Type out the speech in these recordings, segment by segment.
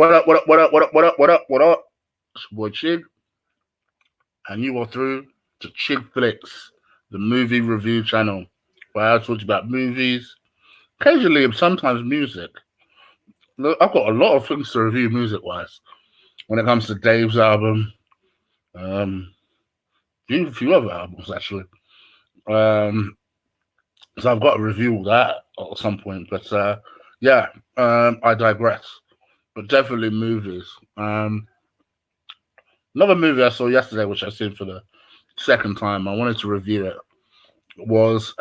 What up, what up, what up, what up, what up, what up, what up? It's your boy Chig, and you are through to Chig Flicks, the movie review channel, where I talk about movies, occasionally and sometimes music. Look, I've got a lot of things to review music-wise. When it comes to Dave's album, um, a few other albums actually. Um, so I've got to review all that at some point. But yeah, I digress. But definitely movies. Another movie I saw yesterday, which I've seen for the second time, I wanted to review it, was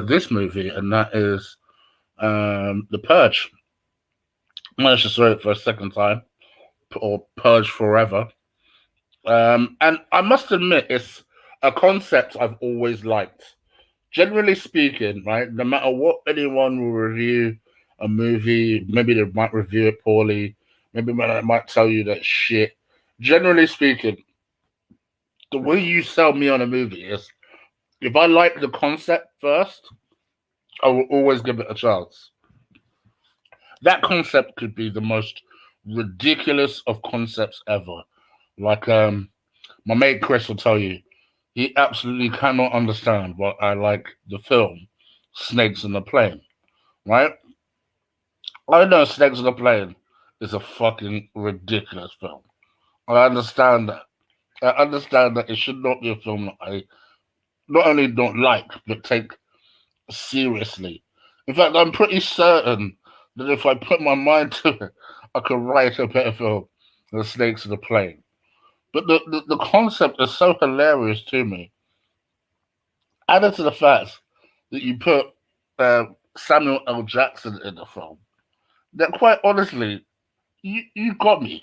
this movie, and that is The Purge. I managed to saw it for a second time, or Purge Forever. And I must admit, it's a concept I've always liked. Generally speaking, right, no matter what anyone will review a movie, maybe they might review it poorly, maybe they might tell you that shit. Generally speaking, the way you sell me on a movie is if I like the concept first, I will always give it a chance. That concept could be the most ridiculous of concepts ever. Like my mate Chris will tell you, he absolutely cannot understand why I like the film Snakes in the Plane. Right? I know Snakes in the Plane is a fucking ridiculous film. I understand that. I understand that it should not be a film that I not only don't like, but take seriously. In fact, I'm pretty certain that if I put my mind to it, I could write a better film than Snakes in the Plane. But the concept is so hilarious to me. Added to the fact that you put Samuel L. Jackson in the film, that quite honestly, you got me.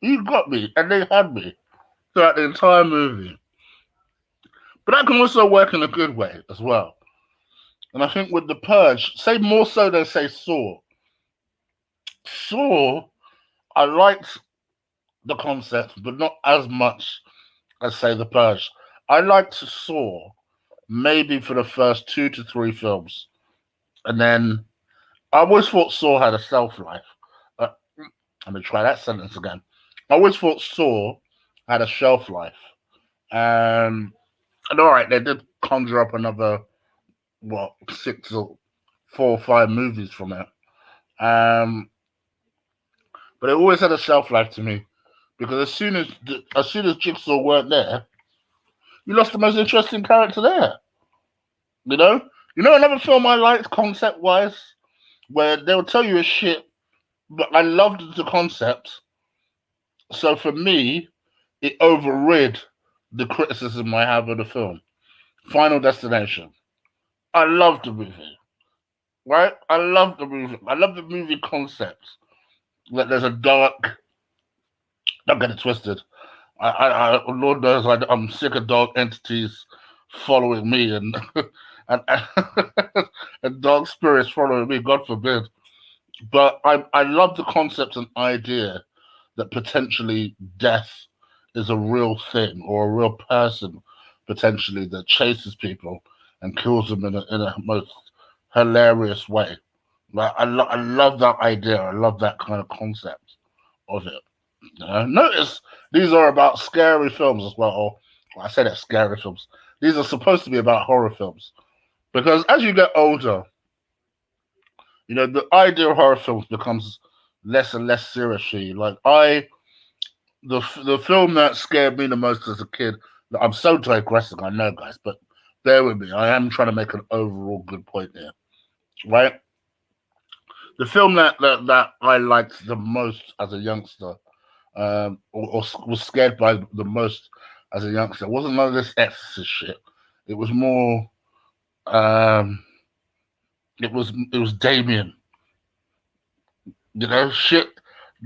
You got me, and they had me throughout the entire movie. But that can also work in a good way as well. And I think with The Purge, say more so than say Saw. Saw, I liked the concept, but not as much as say The Purge. I liked Saw maybe for the first 2 to 3 films, and then I always thought Saw had a shelf life. Uh, Let me try that sentence again. I always thought Saw had a shelf life, and all right, they did conjure up another what 6 or 4 or 5 movies from it. Um, but it always had a shelf life to me because as soon as Jigsaw weren't there, you lost the most interesting character there. You know, another film I liked concept wise, where they'll tell you a shit, but I loved the concept. So for me, it overrid the criticism I have of the film. Final Destination. I love the movie, right? I love the movie. I love the movie concept. Like there's a dark. Don't get it twisted. Lord knows I'm sick of dark entities following me and and dark spirits following me. God forbid. But I love the concept and idea that potentially death is a real thing or a real person potentially that chases people and kills them in a most hilarious way. Like I love that idea. I love that kind of concept of it. Notice these are about scary films as well. Or well, I say that scary films. These are supposed to be about horror films because as you get older, the idea of horror films becomes less and less serious for you. Like the film that scared me the most as a kid. I'm so digressing, I know, guys, but bear with me. I am trying to make an overall good point here, right? The film that I liked the most as a youngster, or was scared by the most as a youngster, wasn't none of this exorcist shit. It was more, um, it was Damien. Shit,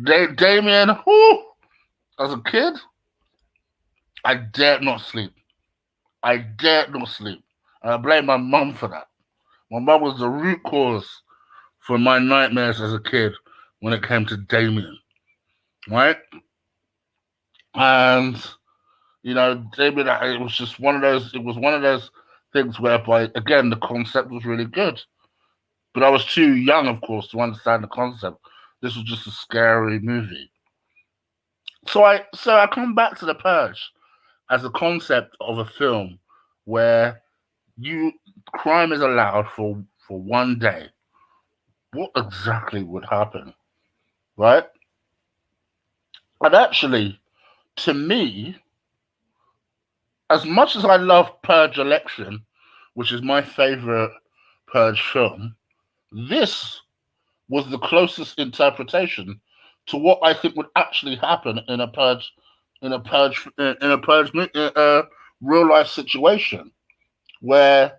Damien. Whoo, as a kid, I dared not sleep. I dared not sleep. And I blame my mum for that. My mum was the root cause for my nightmares as a kid when it came to Damien, right? And Damien, it was just one of those. It was one of those things whereby, again, the concept was really good, but I was too young, of course, to understand the concept. This was just a scary movie, So I come back to the Purge as a concept of a film where you crime is allowed for one day. What exactly would happen, right? And actually, to me, as much as I love Purge Election, which is my favorite Purge film, this was the closest interpretation to what I think would actually happen in a real life situation where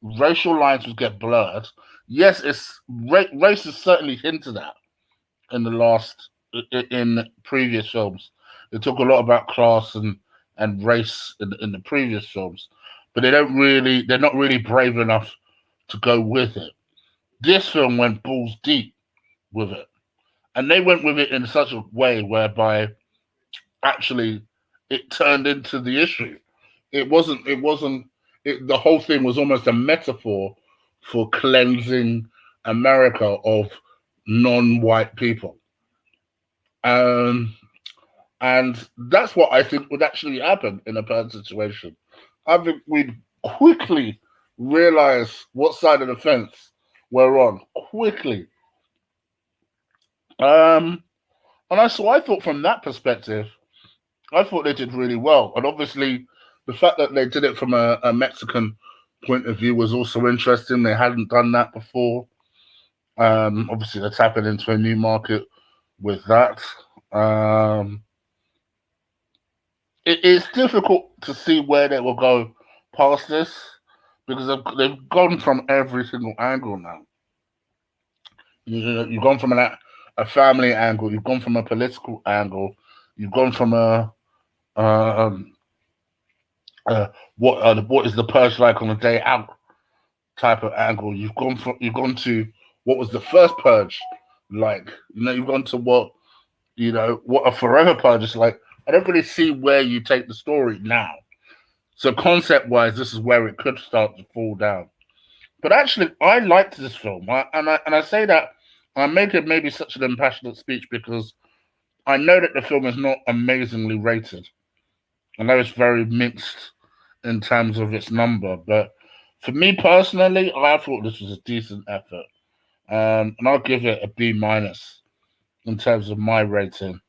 racial lines would get blurred. Yes, race is certainly hinted at in the last in previous films. They talk a lot about class and race in the previous films, but they're not really brave enough to go with it. This film went balls deep with it, and they went with it in such a way whereby actually it turned into the issue. It wasn't the whole thing was almost a metaphor for cleansing America of non-white people. Um, and that's what I think would actually happen in a bad situation. I think we'd quickly realize what side of the fence we're on. Quickly. Um, so I thought from that perspective, I thought they did really well. And obviously, the fact that they did it from a Mexican point of view was also interesting. They hadn't done that before. Obviously, they're tapping into a new market with that. Um, it's difficult to see where they will go past this because they've gone from every single angle now. You've gone from a family angle, you've gone from a political angle, you've gone from um, what is the purge like on a day out type of angle. You've gone to what was the first purge like. You've gone to what a forever purge is like. I don't really see where you take the story now. So concept wise, this is where it could start to fall down. But actually, I liked this film, and I say that I'm making maybe such an impassionate speech because I know that the film is not amazingly rated. I know it's very mixed in terms of its number, but for me personally, I thought this was a decent effort, and I'll give it a B minus in terms of my rating.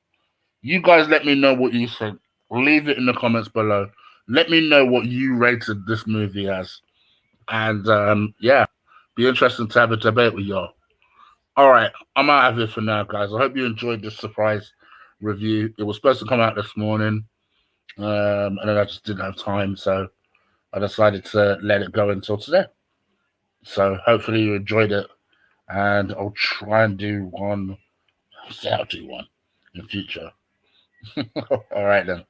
You guys, let me know what you think. Leave it in the comments below. Let me know what you rated this movie as, and yeah, be interesting to have a debate with y'all. All right, I'm out of here for now, guys. I hope you enjoyed this surprise review. It was supposed to come out this morning, and then I just didn't have time, so I decided to let it go until today. So hopefully you enjoyed it, and I'll try and do one. Say I'll do one in future. All right then.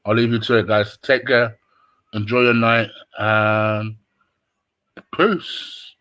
I'll leave you to it, guys. Take care. Enjoy your night, and peace.